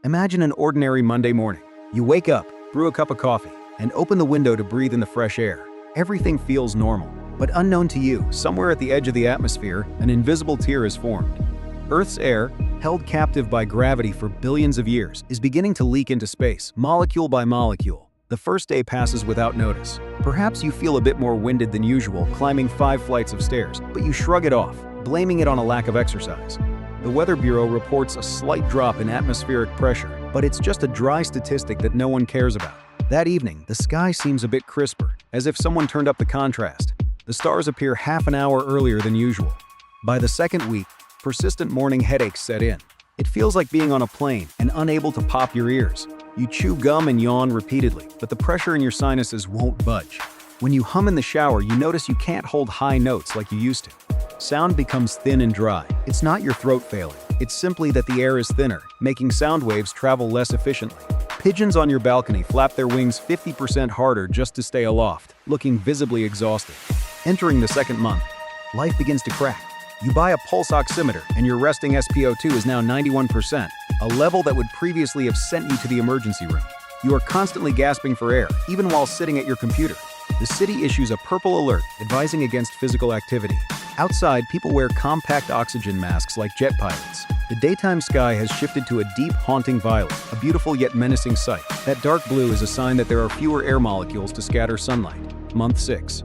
Imagine an ordinary Monday morning. You wake up, brew a cup of coffee, and open the window to breathe in the fresh air. Everything feels normal. But unknown to you, somewhere at the edge of the atmosphere, an invisible tier is formed. Earth's air, held captive by gravity for billions of years, is beginning to leak into space, molecule by molecule. The first day passes without notice. Perhaps you feel a bit more winded than usual climbing 5 flights of stairs, but you shrug it off, blaming it on a lack of exercise. The Weather Bureau reports a slight drop in atmospheric pressure, but it's just a dry statistic that no one cares about. That evening, the sky seems a bit crisper, as if someone turned up the contrast. The stars appear half an hour earlier than usual. By the second week, persistent morning headaches set in. It feels like being on a plane and unable to pop your ears. You chew gum and yawn repeatedly, but the pressure in your sinuses won't budge. When you hum in the shower, you notice you can't hold high notes like you used to. Sound becomes thin and dry. It's not your throat failing. It's simply that the air is thinner, making sound waves travel less efficiently. Pigeons on your balcony flap their wings 50% harder just to stay aloft, looking visibly exhausted. Entering the second month, life begins to crack. You buy a pulse oximeter and your resting SpO2 is now 91%, a level that would previously have sent you to the emergency room. You are constantly gasping for air, even while sitting at your computer. The city issues a purple alert advising against physical activity. Outside, people wear compact oxygen masks like jet pilots. The daytime sky has shifted to a deep, haunting violet, a beautiful yet menacing sight. That dark blue is a sign that there are fewer air molecules to scatter sunlight. Month 6.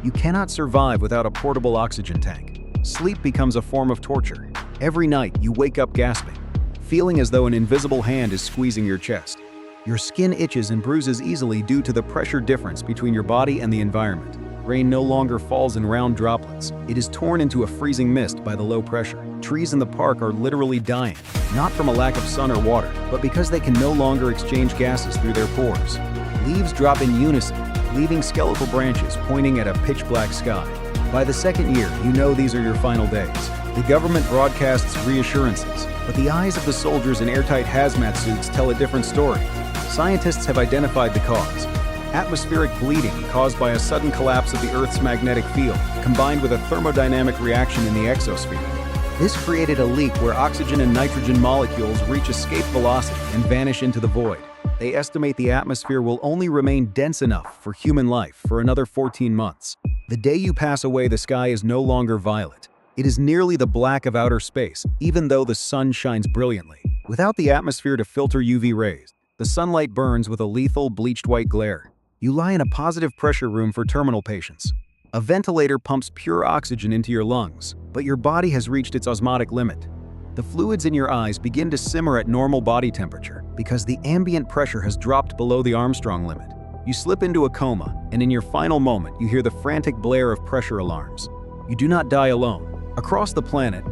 You cannot survive without a portable oxygen tank. Sleep becomes a form of torture. Every night, you wake up gasping, feeling as though an invisible hand is squeezing your chest. Your skin itches and bruises easily due to the pressure difference between your body and the environment. Rain no longer falls in round droplets. It is torn into a freezing mist by the low pressure. Trees in the park are literally dying, not from a lack of sun or water, but because they can no longer exchange gases through their pores. Leaves drop in unison, leaving skeletal branches pointing at a pitch-black sky. By the second year, you know these are your final days. The government broadcasts reassurances, but the eyes of the soldiers in airtight hazmat suits tell a different story. Scientists have identified the cause. Atmospheric bleeding caused by a sudden collapse of the Earth's magnetic field, combined with a thermodynamic reaction in the exosphere. This created a leak where oxygen and nitrogen molecules reach escape velocity and vanish into the void. They estimate the atmosphere will only remain dense enough for human life for another 14 months. The day you pass away, the sky is no longer violet. It is nearly the black of outer space, even though the sun shines brilliantly. Without the atmosphere to filter UV rays, the sunlight burns with a lethal bleached white glare. You lie in a positive pressure room for terminal patients. A ventilator pumps pure oxygen into your lungs, but your body has reached its osmotic limit. The fluids in your eyes begin to simmer at normal body temperature because the ambient pressure has dropped below the Armstrong limit. You slip into a coma, and in your final moment, you hear the frantic blare of pressure alarms. You do not die alone. Across the planet,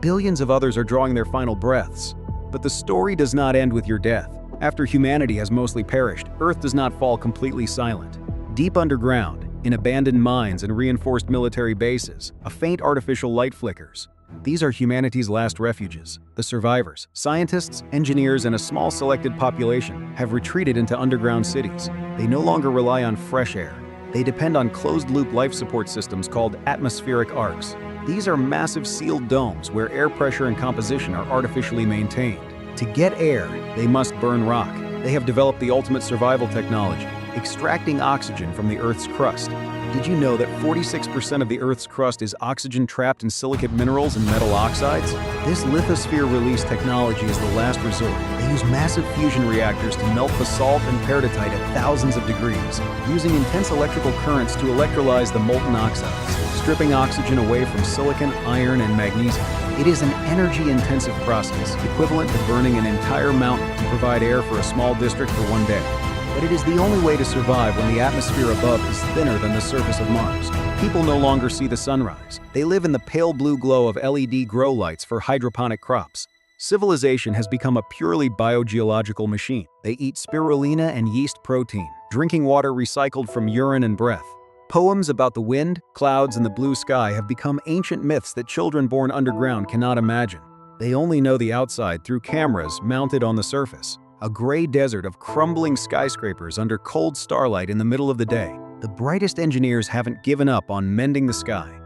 billions of others are drawing their final breaths. But the story does not end with your death. After humanity has mostly perished, Earth does not fall completely silent. Deep underground, in abandoned mines and reinforced military bases, a faint artificial light flickers. These are humanity's last refuges. The survivors, scientists, engineers, and a small selected population have retreated into underground cities. They no longer rely on fresh air. They depend on closed-loop life support systems called atmospheric arcs. These are massive sealed domes where air pressure and composition are artificially maintained. To get air, they must burn rock. They have developed the ultimate survival technology, extracting oxygen from the Earth's crust. Did you know that 46% of the Earth's crust is oxygen trapped in silicate minerals and metal oxides? This lithosphere release technology is the last resort. They use massive fusion reactors to melt basalt and peridotite at thousands of degrees, using intense electrical currents to electrolyze the molten oxides, stripping oxygen away from silicon, iron, and magnesium. It is an energy-intensive process, equivalent to burning an entire mountain to provide air for a small district for one day. But it is the only way to survive when the atmosphere above is thinner than the surface of Mars. People no longer see the sunrise. They live in the pale blue glow of LED grow lights for hydroponic crops. Civilization has become a purely biogeological machine. They eat spirulina and yeast protein, drinking water recycled from urine and breath. Poems about the wind, clouds, and the blue sky have become ancient myths that children born underground cannot imagine. They only know the outside through cameras mounted on the surface. A gray desert of crumbling skyscrapers under cold starlight in the middle of the day. The brightest engineers haven't given up on mending the sky.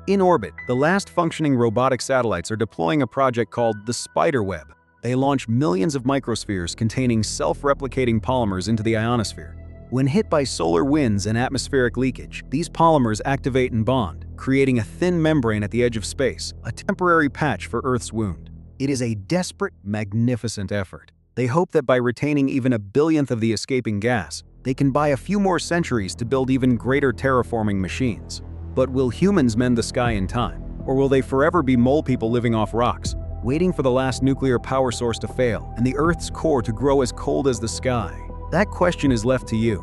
In orbit, the last functioning robotic satellites are deploying a project called the Spiderweb. They launch millions of microspheres containing self-replicating polymers into the ionosphere. When hit by solar winds and atmospheric leakage, these polymers activate and bond, creating a thin membrane at the edge of space, a temporary patch for Earth's wound. It is a desperate, magnificent effort. They hope that by retaining even a billionth of the escaping gas, they can buy a few more centuries to build even greater terraforming machines. But will humans mend the sky in time? Or will they forever be mole people living off rocks, waiting for the last nuclear power source to fail and the Earth's core to grow as cold as the sky? That question is left to you.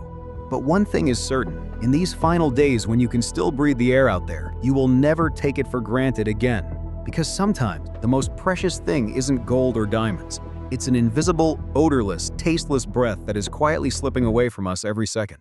But one thing is certain, in these final days when you can still breathe the air out there, you will never take it for granted again. Because sometimes the most precious thing isn't gold or diamonds. It's an invisible, odorless, tasteless breath that is quietly slipping away from us every second.